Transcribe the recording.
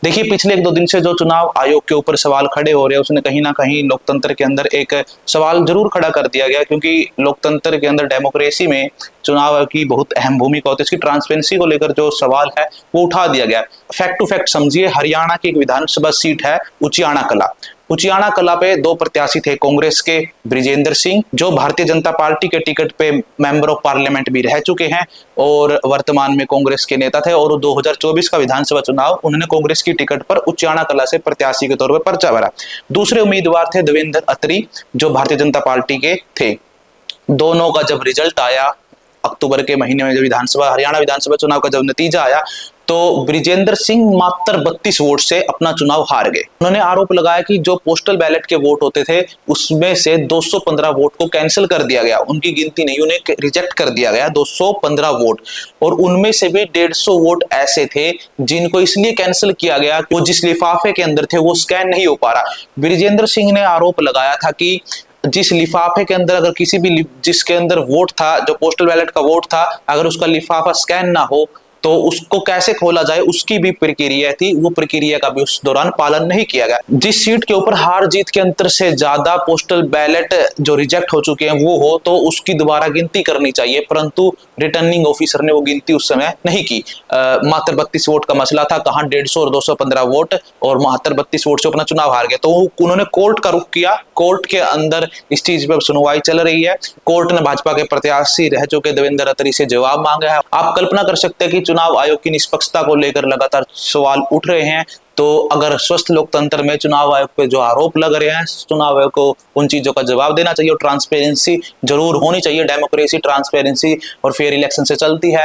देखिए, पिछले 1-2 दिन से जो चुनाव आयोग के ऊपर सवाल खड़े हो रहे हैं, उसने कहीं न कहीं लोकतंत्र के अंदर एक सवाल ज़रूर खड़ा कर दिया गया, क्योंकि लोकतंत्र के अंदर डेमोक्रेसी में चुनाव आयोग की बहुत अहम भूमिका होती है। इसकी ट्रांसपेरेंसी को लेकर जो सवाल है, वो उठा दिया गया। फैक्ट टू फैक्ट समझिए, हरियाणा की एक विधानसभा सीट है उचियाना कला। उचियाना कला पे 2 प्रत्याशी थे कांग्रेस के बृजेंद्र सिंह, जो भारतीय जनता पार्टी के टिकट पे मेंबर ऑफ पार्लियामेंट भी रह चुके हैं और वर्तमान में कांग्रेस के नेता थे, और 2024 का विधानसभा चुनाव उन्होंने कांग्रेस की टिकट पर उचियाना कला से प्रत्याशी के तौर पर पर्चा भरा। दूसरे उम्मीदवार थे देवेंद्र अत्री, जो भारतीय जनता पार्टी के थे। दोनों का जब रिजल्ट आया, अक्टूबर के महीने में जब हरियाणा विधानसभा चुनाव का जब नतीजा आया, तो बृजेंद्र सिंह मात्र 32 वोट से अपना चुनाव हार गए। उन्होंने आरोप लगाया कि जो पोस्टल बैलेट के वोट होते थे, उसमें से 215 वोट को कैंसिल कर दिया गया, उनकी गिनती नहीं, उन्हें रिजेक्ट कर दिया गया 215 वोट। और उनमें से भी 150 वोट ऐसे थे जिनको इसलिए कैंसिल किया गया, वो जिस लिफाफे के अंदर थे वो स्कैन नहीं हो पा रहा। बृजेंद्र सिंह ने आरोप लगाया था कि जिस लिफाफे के अंदर अगर किसी भी जिसके अंदर वोट था, जो पोस्टल बैलेट का वोट था, अगर उसका लिफाफा स्कैन ना हो तो उसको कैसे खोला जाए, उसकी भी प्रक्रिया थी, वो प्रक्रिया का भी उस दौरान पालन नहीं किया गया। जिस सीट के ऊपर हार जीत के अंतर से ज्यादा पोस्टल बैलेट जो रिजेक्ट हो चुके हैं वो हो, तो उसकी दोबारा गिनती करनी चाहिए, परंतु रिटर्निंग ऑफिसर ने वो गिनती उस समय नहीं की। मात्र 32 वोट का मसला था, कहां 150 और 215 वोट, और मात्र 32 वोट से अपना चुनाव हार गया। तो उन्होंने कोर्ट का रुख किया। कोर्ट के अंदर इस चीज पर सुनवाई चल रही है। कोर्ट ने भाजपा के प्रत्याशी रह चुके देवेंद्र अत्री से जवाब मांगा है। आप कल्पना कर सकते हैं कि चुनाव आयोग की निष्पक्षता को लेकर लगातार सवाल उठ रहे हैं, तो अगर स्वस्थ लोकतंत्र में चुनाव आयोग पे जो आरोप लग रहे हैं, चुनाव आयोग को उन चीजों का जवाब देना चाहिए और ट्रांसपेरेंसी जरूर होनी चाहिए। डेमोक्रेसी, ट्रांसपेरेंसी और फेयर इलेक्शन से चलती है।